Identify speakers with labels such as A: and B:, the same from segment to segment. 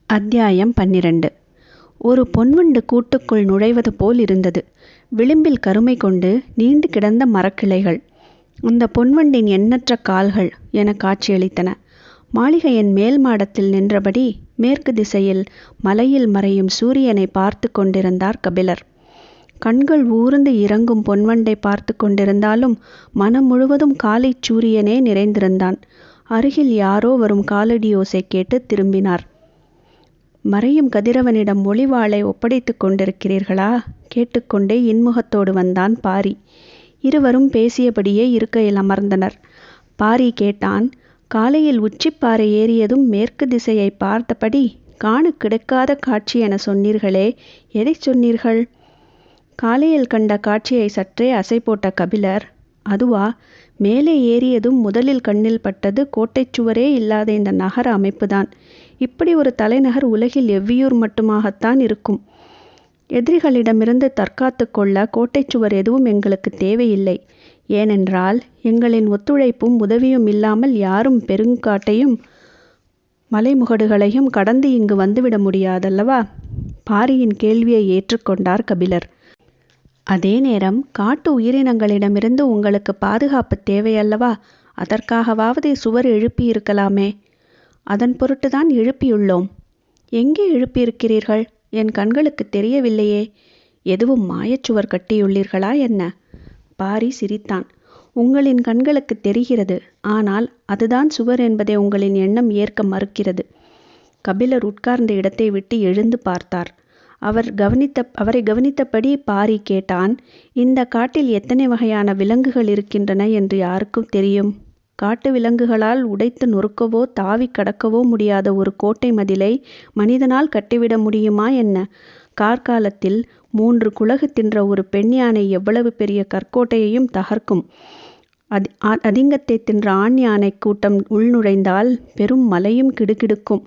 A: அத்தியாயம் 12. ஒரு பொன்வண்டு கூட்டுக்குள் நுழைவது போல் இருந்தது. விளிம்பில் கருமை கொண்டு நீண்டு கிடந்த மரக்கிளைகள். அந்த பொன்வண்டின் எண்ணற்ற கால்கள் என காட்சியளித்தன. மாளிகையின் மேல் மாடத்தில் நின்றபடி மேற்கு திசையில் மலையில் மறையும் சூரியனை பார்த்து கொண்டிருந்தார் கபிலர். கண்கள் ஊர்ந்து இறங்கும் பொன்வண்டை பார்த்து கொண்டிருந்தாலும் மனம் முழுவதும் காலை சூரியனே நிறைந்திருந்தான். அருகில் யாரோ வரும் காலடியோசை கேட்டு திரும்பினார். மறையும் கதிரவனிடம் ஒளிவாளை ஒப்படைத்து கொண்டிருக்கிறீர்களா? கேட்டுக்கொண்டே இன்முகத்தோடு வந்தான் பாரி. இருவரும் பேசியபடியே இருக்கையில் அமர்ந்தனர். பாரி கேட்டான், காலையில் உச்சிப்பாறை ஏறியதும் மேற்கு திசையை பார்த்தபடி காண கிடைக்காத காட்சி என சொன்னீர்களே, எதை சொன்னீர்கள்? காலையில் கண்ட காட்சியை சற்றே அசை போட்ட கபிலர், அதுவா, மேலே ஏறியதும் முதலில் கண்ணில் பட்டது கோட்டைச் சுவரே இல்லாத இந்த நகர அமைப்புதான். இப்படி ஒரு தலைநகர் உலகில் எவ்வியூர் மட்டுமாகத்தான் இருக்கும். எதிரிகளிடமிருந்து தற்காத்து கொள்ள கோட்டைச் சுவர் எதுவும் எங்களுக்கு தேவையில்லை. ஏனென்றால் எங்களின் ஒத்துழைப்பும் உதவியும் இல்லாமல் யாரும் பெருங்காட்டையும் மலைமுகடுகளையும் கடந்து இங்கு வந்துவிட முடியாதல்லவா? பாரியின் கேள்வியை ஏற்றுக்கொண்டார் கபிலர். அதே நேரம் காட்டு உயிரினங்களிடமிருந்து உங்களுக்கு பாதுகாப்பு தேவையல்லவா? அதற்காகவாவது சுவர் எழுப்பி இருக்கலாமே. அதன் பொருட்டுதான் எழுப்பியுள்ளோம். எங்கே எழுப்பியிருக்கிறீர்கள்? என் கண்களுக்கு தெரியவில்லையே. எதுவும் மாயச்சுவர் கட்டியுள்ளீர்களா என்ன? பாரி சிரித்தான். உங்களின் கண்களுக்கு தெரிகிறது, ஆனால் அதுதான் சுவர் என்பதை உங்களின் எண்ணம் ஏற்க மறுக்கிறது. கபிலர் உட்கார்ந்த இடத்தை விட்டு எழுந்து பார்த்தார். அவரை கவனித்தபடி பாரி கேட்டான், இந்த காட்டில் எத்தனை வகையான விலங்குகள் இருக்கின்றன என்று யாருக்கும் தெரியும்? காட்டு விலங்குகளால் உடைத்து நொறுக்கவோ தாவி கடக்கவோ முடியாத ஒரு கோட்டை மதிலை மனிதனால் கட்டிவிட முடியுமா என்ன? கார்காலத்தில் 3 குலகு தின்ற ஒரு பெண் யானை எவ்வளவு பெரிய கற்கோட்டையையும் தகர்க்கும். அதிங்கத்தை தின்ற ஆண் யானை கூட்டம் உள்நுழைந்தால் பெரும் மலையும் கிடுகிடுக்கும்.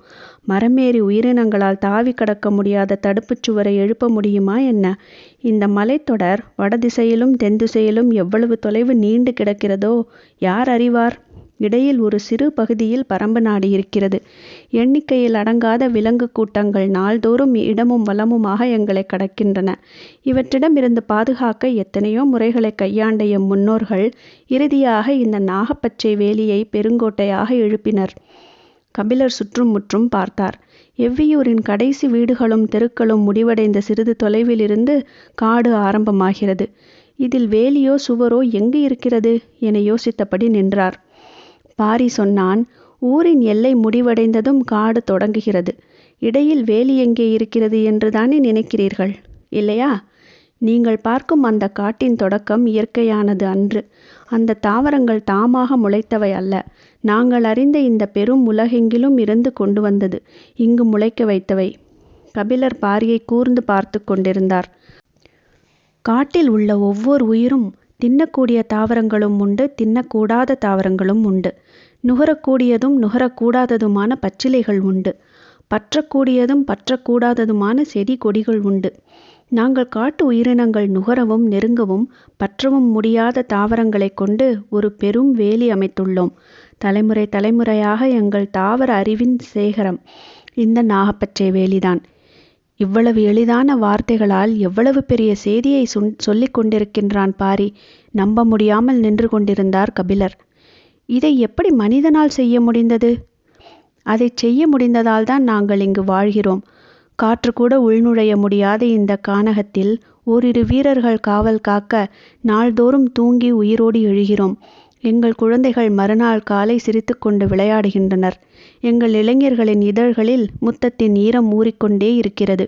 A: மரமேறி உயிரினங்களால் தாவி கடக்க முடியாத தடுப்புச் சுவரை எழுப்ப முடியுமா என்ன? இந்த மலைத்தொடர் வடதிசையிலும் தென்திசையிலும் எவ்வளவு தொலைவு நீண்டு கிடக்கிறதோ யார் அறிவார்? இடையில் ஒரு சிறு பகுதியில் பரம்பு நாடு இருக்கிறது. எண்ணிக்கையில் அடங்காத விலங்கு கூட்டங்கள் நாள்தோறும் இடமும் வலமுமாக எங்களை கடக்கின்றன. இவற்றிடமிருந்து பாதுகாக்க எத்தனையோ முறைகளை கையாண்ட எம் முன்னோர்கள் இறுதியாக இந்த நாகப்பச்சை வேலியை பெருங்கோட்டையாக எழுப்பினர். கபிலர் சுற்றும் முற்றும் பார்த்தார். எவ்வியூரின் கடைசி வீடுகளும் தெருக்களும் முடிவடைந்த சிறிது தொலைவிலிருந்து காடு ஆரம்பமாகிறது. இதில் வேலியோ சுவரோ எங்கு இருக்கிறது என யோசித்தபடி நின்றார். பாரி சொன்னான், ஊரின் எல்லை முடிவடைந்ததும் காடு தொடங்குகிறது. இடையில் வேலி எங்கே இருக்கிறது என்றுதானே நினைக்கிறீர்கள், இல்லையா? நீங்கள் பார்க்கும் அந்த காட்டின் தொடக்கம் இயற்கையானது அன்று. அந்த தாவரங்கள் தாமாக முளைத்தவை அல்ல. நாங்கள் அறிந்த இந்த பெரும் உலகெங்கிலும் இருந்து கொண்டு வந்தது, இங்கு முளைக்க வைத்தவை. கபிலர் பாரியை கூர்ந்து பார்த்து கொண்டிருந்தார். காட்டில் உள்ள ஒவ்வொரு உயிரும் தின்னக்கூடிய தாவரங்களும் உண்டு, தின்னக்கூடாத தாவரங்களும் உண்டு. நுகரக்கூடியதும் நுகரக்கூடாததுமான பச்சிலைகள் உண்டு. பற்றக்கூடியதும் பற்றக்கூடாததுமான செடி கொடிகள் உண்டு. நாங்கள் காட்டு உயிரினங்கள் நுகரவும் நெருங்கவும் பற்றவும் முடியாத தாவரங்களை கொண்டு ஒரு பெரும் வேலி அமைத்துள்ளோம். தலைமுறை தலைமுறையாக எங்கள் தாவர அறிவின் சேகரம் இந்த நாகப்பச்சை வேலிதான். இவ்வளவு எளிதான வார்த்தைகளால் எவ்வளவு பெரிய செய்தியை சொல்லிக் கொண்டிருக்கின்றான் பாரி. நம்ப முடியாமல் நின்று கொண்டிருந்தார் கபிலர். இதை எப்படி மனிதனால் செய்ய முடிந்தது? அதை செய்ய முடிந்ததால் தான் நாங்கள் இங்கு வாழ்கிறோம். காற்று கூட உள்நுழைய முடியாத இந்த கானகத்தில் ஓரிரு வீரர்கள் காவல் காக்க நாள்தோறும் தூங்கி உயிரோடு எழுகிறோம். எங்கள் குழந்தைகள் மறுநாள் காலை சிரித்து கொண்டு விளையாடுகின்றனர். எங்கள் இளைஞர்களின் இதழ்களில் முத்தத்தின் ஈரம் ஊறிக்கொண்டே இருக்கிறது.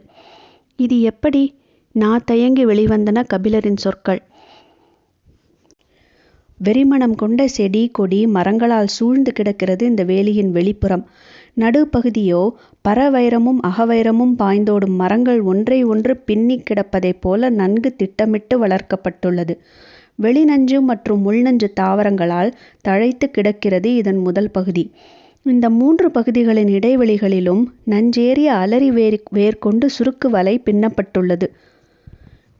A: இது எப்படி? நான் தயங்கி வெளிவந்தன கபிலரின் சொற்கள். வெறிமணம் கொண்ட செடி கொடி மரங்களால் சூழ்ந்து கிடக்கிறது இந்த வேலியின் வெளிப்புறம். நடுப்பகுதியோ பரவைரமும் அகவைரமும் பாய்ந்தோடும் மரங்கள் ஒன்றை ஒன்று பின்னி கிடப்பதைப் போல நன்கு திட்டமிட்டு வளர்க்கப்பட்டுள்ளது. வெளிநஞ்சு மற்றும் உள்நஞ்சு தாவரங்களால் தழைத்து கிடக்கிறது இதன் முதல் பகுதி. இந்த 3 பகுதிகளின் இடைவெளிகளிலும் நஞ்சேறிய அலரி வேர் கொண்டு சுருக்கு வலை பின்னப்பட்டுள்ளது.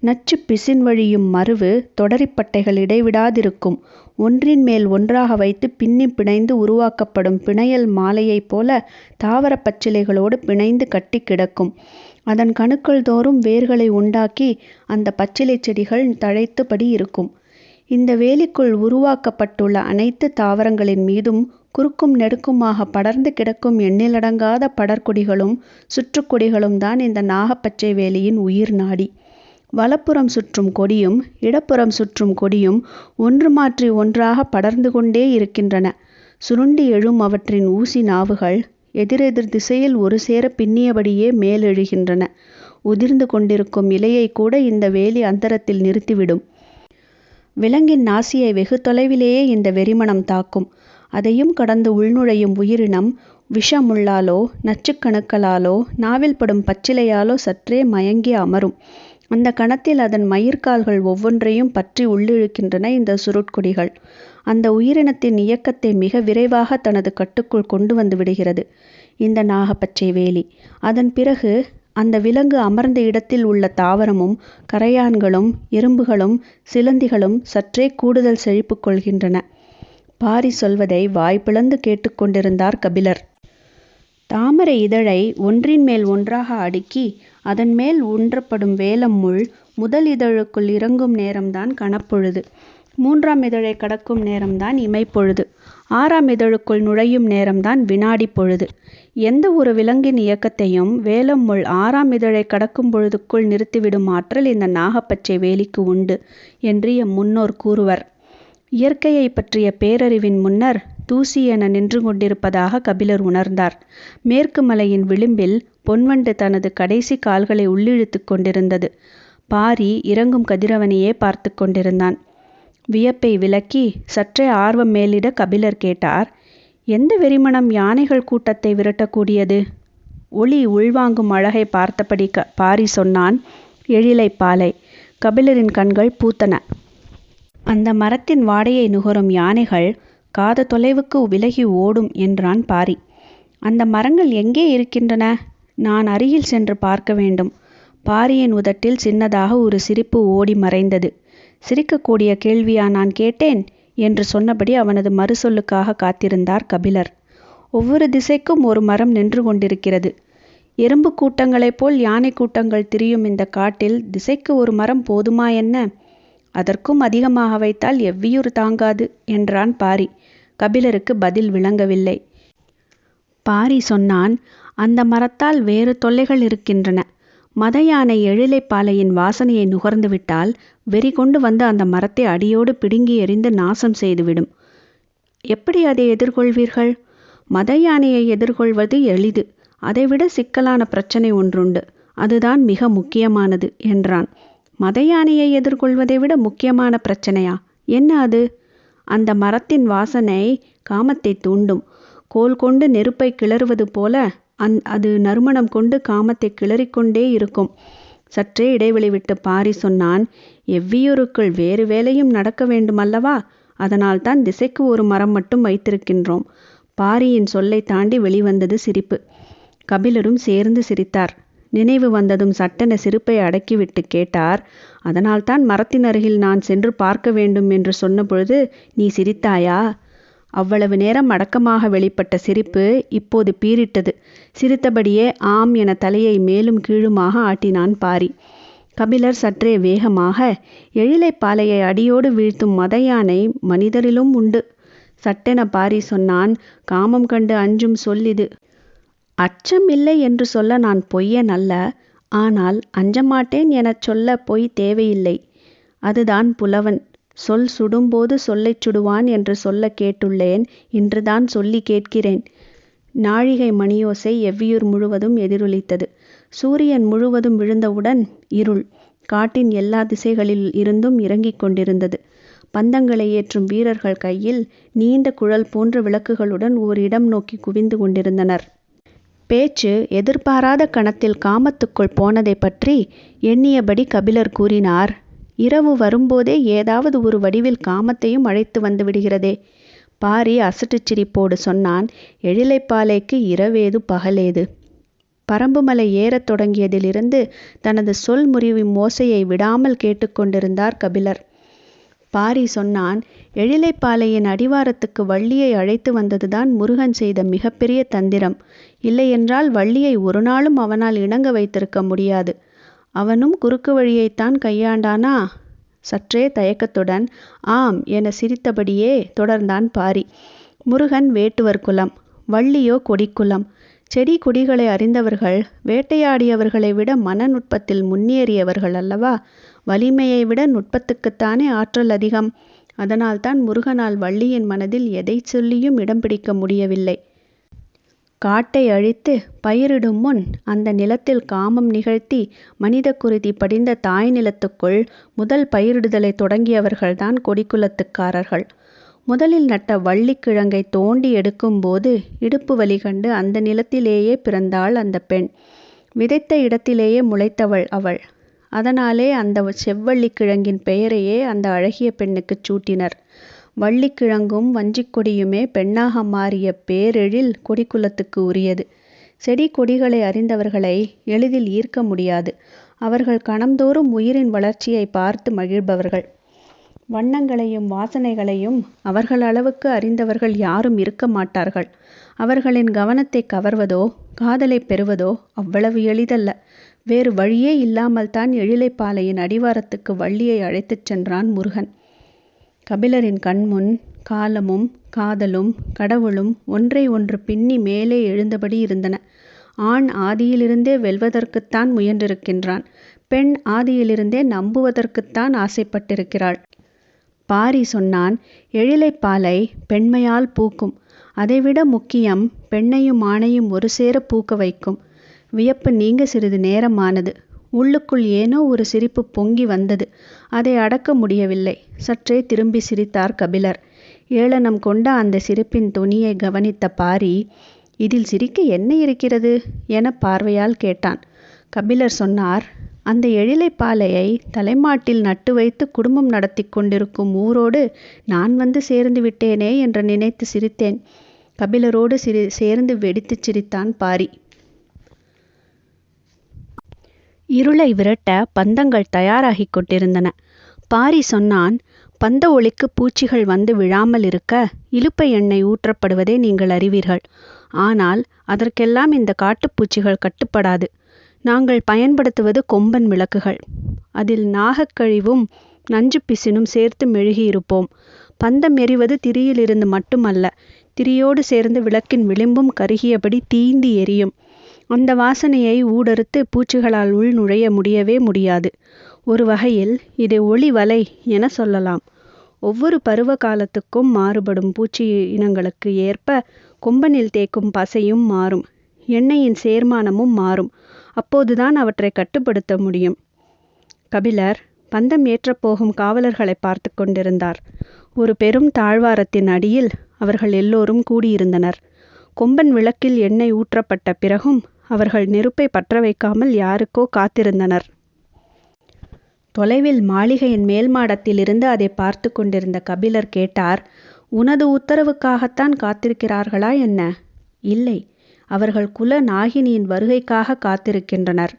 A: நச்சு பிசின் வழியும் மருவு தொடரிப்பட்டைகள் இடைவிடாதிருக்கும். ஒன்றின் மேல் ஒன்றாக வைத்து பின்னி பிணைந்து உருவாக்கப்படும் பிணையல் மாலையைப் போல தாவரப் பச்சிலைகளோடு பிணைந்து கட்டி கிடக்கும். அதன் கணுக்கள் தோறும் வேர்களை உண்டாக்கி அந்த பச்சிலை செடிகள் தழைத்தபடி இருக்கும். இந்த வேலிக்குள் உருவாக்கப்பட்டுள்ள அனைத்து தாவரங்களின் மீதும் குறுக்கும் நெடுக்குமாக படர்ந்து கிடக்கும் எண்ணிலடங்காத படர்கொடிகளும் சுற்றுக்கொடிகளும் தான் இந்த நாகப்பச்சை வேலியின் உயிர் நாடி. வலப்புறம் சுற்றும் கொடியும் இடப்புறம் சுற்றும் கொடியும் ஒன்று மாற்றி ஒன்றாக படர்ந்து கொண்டே இருக்கின்றன. சுருண்டி எழும் அவற்றின் ஊசி நாவுகள் எதிரெதிர் திசையில் ஒரு சேர பின்னியபடியே மேலெழுகின்றன. உதிர்ந்து கொண்டிருக்கும் இலையை கூட இந்த வேலி அந்தரத்தில் நிறுத்திவிடும். விலங்கின் நாசியை வெகு தொலைவிலேயே இந்த வெறிமணம் தாக்கும். அதையும் கடந்து உள்நுழையும் உயிரினம் விஷமுள்ளாலோ நச்சுக்கணுக்களாலோ நாவில் படும் பச்சிலையாலோ சற்றே மயங்கி அமரும். அந்த கணத்தில் அதன் மயிர்கால்கள் ஒவ்வொன்றையும் பற்றி உள்ளிழுக்கின்றன இந்த சுருட்கொடிகள். அந்த உயிரினத்தின் இயக்கத்தை மிக விரைவாக தனது கட்டுக்குள் கொண்டு வந்து விடுகிறது இந்த நாகப்பச்சை வேலி. அதன் பிறகு அந்த விலங்கு அமர்ந்த இடத்தில் உள்ள தாவரமும் கரையான்களும் எறும்புகளும் சிலந்திகளும் சற்றே கூடுதல் செழிப்பு கொள்கின்றன. பாரி சொல்வதை வாய்ப்பிளந்து கேட்டுக்கொண்டிருந்தார் கபிலர். தாமரை இதழை ஒன்றின் மேல் ஒன்றாக அடுக்கி அதன் மேல் ஊன்றப்படும் வேலம் முள் முதல் இதழுக்குள் இறங்கும் நேரம்தான் கணப்பொழுது. 3ஆம் இதழை கடக்கும் நேரம்தான் இமைப்பொழுது. 6ஆம் இதழுக்குள் நுழையும் நேரம்தான் வினாடி பொழுது. எந்த ஒரு விலங்கின் இயக்கத்தையும் வேலம் முள் 6ஆம் இதழை கடக்கும் பொழுதுக்குள் நிறுத்திவிடும் ஆற்றல் இந்த நாகப்பச்சை வேலிக்கு உண்டு என்று எம் முன்னோர் கூறுவர். இயற்கையை பற்றிய பேரறிவின் முன்னர் தூசி என நின்று கொண்டிருப்பதாக கபிலர் உணர்ந்தார். மேற்கு மலையின் விளிம்பில் பொன்வண்டு தனது கடைசி கால்களை உள்ளிழுத்து கொண்டிருந்தது. பாரி இறங்கும் கதிரவனையே பார்த்து கொண்டிருந்தான். வியப்பை விலக்கி சற்றே ஆர்வம் மேலிட கபிலர் கேட்டார், எந்த வெறிமணம் யானைகள் கூட்டத்தை விரட்டக்கூடியது? ஒளி உள்வாங்கும் அழகை பார்த்தபடி பாரி சொன்னான், எழிலைப்பாலை. கபிலரின் கண்கள் பூத்தன. அந்த மரத்தின் வாடையை நுகரும் யானைகள் காத தொலைவுக்கு விலகி ஓடும் என்றான் பாரி. அந்த மரங்கள் எங்கே இருக்கின்றன? நான் அருகில் சென்று பார்க்க வேண்டும். பாரியின் உதட்டில் சின்னதாக ஒரு சிரிப்பு ஓடி மறைந்தது. சிரிக்கக்கூடிய கேள்வியா நான் கேட்டேன் என்று சொன்னபடி அவனது மறுசொல்லுக்காக காத்திருந்தார் கபிலர். ஒவ்வொரு திசைக்கும் ஒரு மரம் நின்று கொண்டிருக்கிறது. எறும்பு கூட்டங்களைப் போல் யானை கூட்டங்கள் திரியும் இந்த காட்டில் திசைக்கு ஒரு மரம் போதுமா என்ன? அதற்கும் அதிகமாக வைத்தால் எவ்வியூர் தாங்காது என்றான் பாரி. கபிலருக்கு பதில் விளங்கவில்லை. பாரி சொன்னான், அந்த மரத்தால் வேறு தொல்லைகள் இருக்கின்றன. மத யானை எழிலைப்பாலையின் வாசனையை நுகர்ந்துவிட்டால் வெறி கொண்டு வந்து அந்த மரத்தை அடியோடு பிடுங்கி எறிந்து நாசம் செய்துவிடும். எப்படி அதை எதிர்கொள்வீர்கள்? மத யானையை எதிர்கொள்வது எளிது. அதைவிட சிக்கலான பிரச்சனை ஒன்றுண்டு. அதுதான் மிக முக்கியமானது என்றான். மத யானையை எதிர்கொள்வதை விட முக்கியமான பிரச்சனையா? என்ன அது? அந்த மரத்தின் வாசனை காமத்தை தூண்டும். கோல் கொண்டு நெருப்பை கிளறுவது போல அது நறுமணம் கொண்டு காமத்தை கிளறிக்கொண்டே இருக்கும். சற்றே இடைவெளி விட்டு பாரி சொன்னான், எவ்வியூருக்குள் வேறு வேலையும் நடக்க வேண்டுமல்லவா? அதனால்தான் திசைக்கு ஒரு மரம் மட்டும் வைத்திருக்கின்றோம். பாரியின் சொல்லை தாண்டி வெளிவந்தது சிரிப்பு. கபிலரும் சேர்ந்து சிரித்தார். நினைவு வந்ததும் சட்டென சிரிப்பை அடக்கிவிட்டு கேட்டார், அதனால்தான் மரத்தின் அருகில் நான் சென்று பார்க்க வேண்டும் என்று சொன்னபொழுது நீ சிரித்தாயா? அவ்வளவு நேரம் அடக்கமாக வெளிப்பட்ட சிரிப்பு இப்போது பீறிட்டது. சிரித்தபடியே ஆம் என தலையை மேலும் கீழுமாக ஆட்டினான் பாரி. கபிலர் சற்றே வேகமாக, எழிலைப்பாலையை அடியோடு வீழ்த்தும் மத யானை மனிதரிலும் உண்டு. சட்டென பாரி சொன்னான், காமம் கண்டு அஞ்சும் சொல் இது. அச்சம் இல்லை என்று சொல்ல நான் பொய்யன் அல்ல. ஆனால் அஞ்சமாட்டேன் எனச் சொல்ல பொய் தேவையில்லை. அதுதான் புலவன். சொல் சுடும்போது சொல்லைச் சுடுவான் என்று சொல்ல கேட்டுள்ளேன். இன்றுதான் சொல்லி கேட்கிறேன். நாழிகை மணியோசை எவ்வியூர் முழுவதும் எதிரொலித்தது. சூரியன் முழுவதும் விழுந்தவுடன் இருள் காட்டின் எல்லா திசைகளில் இருந்தும் இறங்கிக் கொண்டிருந்தது. பந்தங்களை ஏற்றும் வீரர்கள் கையில் நீண்ட குழல் போன்ற விளக்குகளுடன் ஓரிடம் நோக்கி குவிந்து கொண்டிருந்தனர். பேச்சு எதிர்பாராத கணத்தில் காமத்துக்குள் போனதை பற்றி எண்ணியபடி கபிலர் கூறினார், இரவு வரும்போதே ஏதாவது ஒரு வடிவில் காமத்தையும் அழைத்து வந்து விடுகிறதே. பாரி அசட்டுச் சிரிப்போடு சொன்னான், எழிலைப்பாலைக்கு இரவேது பகலேது. பரம்புமலை ஏறத் தொடங்கியதிலிருந்து தனது சொல் முறிவும் ஓசையை விடாமல் கேட்டுக்கொண்டிருந்தார் கபிலர். பாரி சொன்னான், எழிலைப்பாலையின் அடிவாரத்துக்கு வள்ளியை அழைத்து வந்ததுதான் முருகன் செய்த மிகப்பெரிய தந்திரம். இல்லையென்றால் வள்ளியை ஒரு நாளும் அவனால் இணங்க வைத்திருக்க முடியாது. அவனும் குறுக்கு வழியைத்தான் கையாண்டானா? சற்றே தயக்கத்துடன் ஆம் என சிரித்தபடியே தொடர்ந்தான் பாரி. முருகன் வேட்டுவர் குலம், வள்ளியோ கொடிக்குலம். செடி கொடிகளை அறிந்தவர்கள் வேட்டையாடியவர்களை விட மனநுட்பத்தில் முன்னேறியவர்கள் அல்லவா? வலிமையை விட நுட்பத்துக்குத்தானே ஆற்றல் அதிகம். அதனால்தான் முருகனால் வள்ளியின் மனதில் எதை சொல்லியும் இடம் பிடிக்க முடியவில்லை. காட்டை அழித்து பயிரிடும் முன் அந்த நிலத்தில் காமம் நிகழ்த்தி மனித குருதி படிந்த தாய் நிலத்துக்குள் முதல் பயிரிடுதலை தொடங்கியவர்கள்தான் கொடிக்குலத்துக்காரர்கள். முதலில் நட்ட வள்ளிக்கிழங்கை தோண்டி எடுக்கும்போது இடுப்பு வலி கண்டு அந்த நிலத்திலேயே பிறந்தாள் அந்த பெண். விதைத்த இடத்திலேயே முளைத்தவள் அவள். அதனாலே அந்த செவ்வள்ளிக்கிழங்கின் பெயரையே அந்த அழகிய பெண்ணுக்குச் சூட்டினர். வள்ளிக்கிழங்கும் வஞ்சிக்கொடியுமே பெண்ணாக மாறிய பேரெழில் கொடிக்குலத்துக்கு உரியது. செடி கொடிகளை அறிந்தவர்களை எளிதில் ஈர்க்க முடியாது. அவர்கள் கணம்தோறும் உயிரின் வளர்ச்சியை பார்த்து மகிழ்பவர்கள். வண்ணங்களையும் வாசனைகளையும் அவர்கள் அளவுக்கு அறிந்தவர்கள் யாரும் இருக்க மாட்டார்கள். அவர்களின் கவனத்தை கவர்வதோ காதலை பெறுவதோ அவ்வளவு எளிதல்ல. வேறு வழியே இல்லாமல் தான் எழிலைப்பாலையின் அடிவாரத்துக்கு வள்ளியை அழைத்துச் சென்றான் முருகன். கபிலரின் கண்முன் காலமும் காதலும் கடவுளும் ஒன்றை ஒன்று பின்னி மேலே எழுந்தபடி இருந்தன. ஆண் ஆதியிலிருந்தே வெல்வதற்குத்தான் முயன்றிருக்கின்றான். பெண் ஆதியிலிருந்தே நம்புவதற்குத்தான் ஆசைப்பட்டிருக்கிறாள். பாரி சொன்னான், எழிலைப்பாலை பெண்மையால் பூக்கும். அதைவிட முக்கியம், பெண்ணையும் ஆணையும் ஒரு சேர பூக்க வைக்கும். வியப்பு நீங்க சிறிது நேரமானது. உள்ளுக்குள் ஏனோ ஒரு சிரிப்பு பொங்கி வந்தது. அதை அடக்க முடியவில்லை. சற்றே திரும்பி சிரித்தார் கபிலர். ஏளனம் கொண்ட அந்த சிரிப்பின் தொனியை கவனித்த பாரி, இதில் சிரிக்க என்ன இருக்கிறது என பார்வையால் கேட்டான். கபிலர் சொன்னார், அந்த எழிலைப்பாலையை தலைமாட்டில் நட்டு வைத்து குடும்பம் நடத்தி கொண்டிருக்கும் ஊரோடு நான் வந்து சேர்ந்து விட்டேனே என்று நினைத்து சிரித்தேன். கபிலரோடு சேர்ந்து வெடித்துச் சிரித்தான் பாரி. இருளை விரட்ட பந்தங்கள் தயாராகிக் கொண்டிருந்தன. பாரி சொன்னான், பந்த ஒளிக்கு பூச்சிகள் வந்து விழாமல் இருக்க இலுப்பை எண்ணெய் ஊற்றப்படுவதை நீங்கள் அறிவீர்கள். ஆனால் அதற்கெல்லாம் இந்த காட்டுப்பூச்சிகள் கட்டுப்படாது. நாங்கள் பயன்படுத்துவது கொம்பன் விளக்குகள். அதில் நாகக்கழிவும் நஞ்சு பிசினும் சேர்த்து மெழுகியிருப்போம். பந்தம் எரிவது திரியிலிருந்து மட்டுமல்ல, திரியோடு சேர்ந்து விளக்கின் விளிம்பும் கருகியபடி தீந்தி எரியும். அந்த வாசனையை ஊடறுத்து பூச்சிகளால் உள் நுழைய முடியவே முடியாது. ஒரு வகையில் இதை ஒளி வலை என சொல்லலாம். ஒவ்வொரு பருவ காலத்துக்கும் மாறுபடும் பூச்சி இனங்களுக்கு ஏற்ப கொம்பனில் தேக்கும் பசையும் மாறும், எண்ணெயின் சேர்மானமும் மாறும். அப்போதுதான் அவற்றை கட்டுப்படுத்த முடியும். கபிலர் பந்தம் ஏற்றப்போகும் காவலர்களை பார்த்து கொண்டிருந்தார். ஒரு பெரும் தாழ்வாரத்தின் அடியில் அவர்கள் எல்லோரும் கூடியிருந்தனர். கொம்பன் விளக்கில் எண்ணெய் ஊற்றப்பட்ட பிறகும் அவர்கள் நெருப்பை பற்ற வைக்காமல் யாருக்கோ காத்திருந்தனர். தொலைவில் மாளிகையின் மேல் மாடத்திலிருந்து அதை பார்த்து கொண்டிருந்த கபிலர் கேட்டார், உனது உத்தரவுக்காகத்தான் காத்திருக்கிறார்களா என்ன? இல்லை, அவர்கள் குல நாகினியின் வருகைக்காக காத்திருக்கின்றனர்.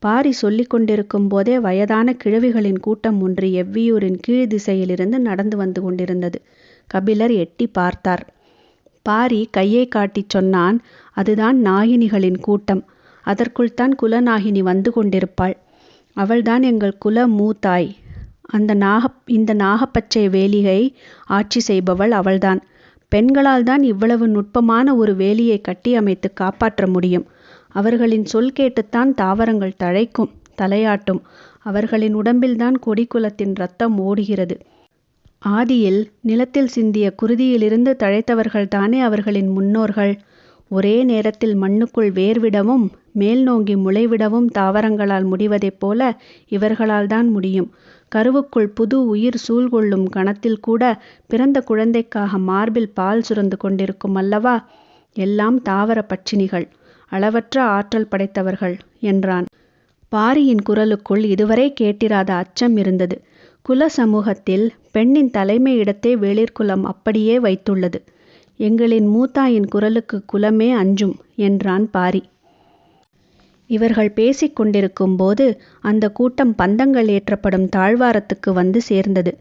A: பாரி சொல்லிக் கொண்டிருக்கும் போதே வயதான கிழவிகளின் கூட்டம் ஒன்று எவ்வியூரின் கீழ் திசையிலிருந்து நடந்து வந்து கொண்டிருந்தது. கபிலர் எட்டி பார்த்தார். பாரி கையை காட்டிச் சொன்னான், அதுதான் நாகினிகளின் கூட்டம். அதற்குள் தான் குலநாகினி வந்து கொண்டிருப்பாள். அவள்தான் எங்கள் குல மூத்தாய். இந்த நாகப்பச்சை வேலியை ஆட்சி செய்பவள் அவள்தான். பெண்களால் தான் இவ்வளவு நுட்பமான ஒரு வேலியை கட்டி அமைத்து காப்பாற்ற முடியும். அவர்களின் சொல் கேட்டுத்தான் தாவரங்கள் தழைக்கும், தலையாட்டும். அவர்களின் உடம்பில்தான் கொடிக்குலத்தின் இரத்தம் ஓடுகிறது. ஆதியில் நிலத்தில் சிந்திய குருதியிலிருந்து தழைத்தவர்கள்தானே அவர்களின் முன்னோர்கள். ஒரே நேரத்தில் மண்ணுக்குள் வேர்விடவும் மேல் நோங்கி முளைவிடவும் தாவரங்களால் முடிவதைப் போல இவர்களால் தான் முடியும். கருவுக்குள் புது உயிர் சூழ்கொள்ளும் கணத்தில் கூட பிறந்த குழந்தைக்காக மார்பில் பால் சுரந்து கொண்டிருக்கும் அல்லவா? எல்லாம் தாவர பட்சினிகள், அளவற்ற ஆற்றல் படைத்தவர்கள் என்றான். பாரியின் குரலுக்குள் இதுவரை கேட்டிராத அச்சம் இருந்தது. குல சமூகத்தில் பெண்ணின் தலைமை இடத்தை வேளிர்குலம் அப்படியே வைத்துள்ளது. எங்களின் மூத்தாயின் குரலுக்கு குலமே அஞ்சும் என்றான் பாரி. இவர்கள் பேசிக் கொண்டிருக்கும்போது அந்த கூட்டம் பந்தங்கள் ஏற்றப்படும் தாழ்வாரத்துக்கு வந்து சேர்ந்தது.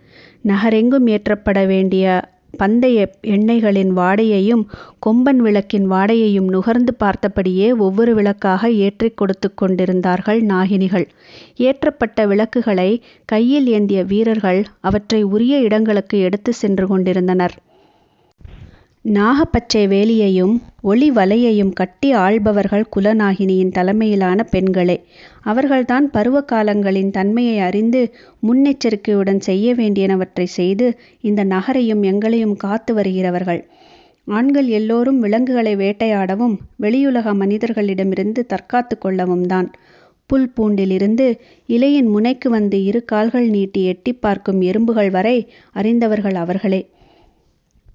A: நகரெங்கும் ஏற்றப்பட வேண்டிய பந்தய எண்ணெய்களின் வாடையையும் கொம்பன் விளக்கின் வாடையையும் நுகர்ந்து பார்த்தபடியே ஒவ்வொரு விளக்காக ஏற்றிக் கொடுத்து கொண்டிருந்தார்கள் நாகினிகள். ஏற்றப்பட்ட விளக்குகளை கையில் ஏந்திய வீரர்கள் அவற்றை உரிய இடங்களுக்கு எடுத்து சென்று கொண்டிருந்தனர். நாகப்பச்சை வேலியையும் ஒளி வலையையும் கட்டி ஆள்பவர்கள் குலநாகினியின் தலைமையிலான பெண்களே. அவர்கள்தான் பருவ காலங்களின் தன்மையை அறிந்து முன்னெச்சரிக்கையுடன் செய்ய வேண்டியனவற்றை செய்து இந்த நகரையும் எங்களையும் காத்து வருகிறவர்கள். ஆண்கள் எல்லோரும் விலங்குகளை வேட்டையாடவும் வெளியுலக மனிதர்களிடமிருந்து தற்காத்து கொள்ளவும் தான். புல் பூண்டிலிருந்து இலையின் முனைக்கு வந்து இரு கால்கள் நீட்டி எட்டி பார்க்கும் எறும்புகள் வரை அறிந்தவர்கள் அவர்களே.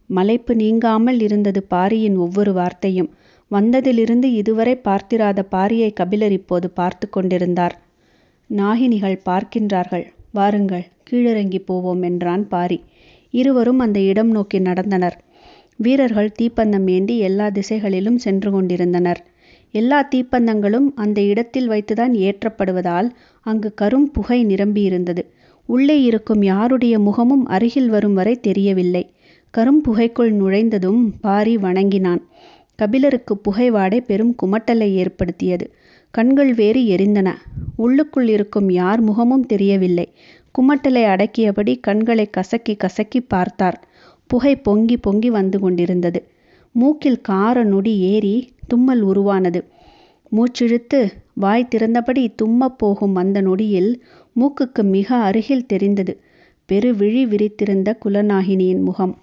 A: மலைப்பு நீங்காமல் இருந்தது பாரியின் ஒவ்வொரு வார்த்தையும். வந்ததிலிருந்து இதுவரை பார்த்திராத பாரியை கபிலர் இப்போது பார்த்து கொண்டிருந்தார். நாகினிகள் பார்க்கின்றார்கள், வாருங்கள் கீழிறங்கி போவோம் என்றான் பாரி. இருவரும் அந்த இடம் நோக்கி நடந்தனர். வீரர்கள் தீப்பந்தம் ஏந்தி எல்லா திசைகளிலும் சென்று கொண்டிருந்தனர். எல்லா தீப்பந்தங்களும் அந்த இடத்தில் வைத்துதான் ஏற்றப்படுவதால் அங்கு கரும் புகை நிரம்பியிருந்தது. உள்ளே இருக்கும் யாருடைய முகமும் அருகில் வரும் வரை தெரியவில்லை. கரும் புகைக்குள் நுழைந்ததும் பாரி வணங்கினான். கபிலருக்கு புகை வாடை பெரும் குமட்டலை ஏற்படுத்தியது. கண்கள் வேறு எரிந்தன. உள்ளுக்குள் இருக்கும் யார் முகமும் தெரியவில்லை. குமட்டலை அடக்கியபடி கண்களை கசக்கி கசக்கி பார்த்தார். புகை பொங்கி பொங்கி வந்து கொண்டிருந்தது. மூக்கில் கார நொடி ஏறி தும்மல் உருவானது. மூச்சிழுத்து வாய் திறந்தபடி தும்மப் போகும் அந்த நொடியில் மூக்குக்கு மிக அருகில் தெரிந்தது பெரு விழி விரித்திருந்த குலநாகினியின் முகம்.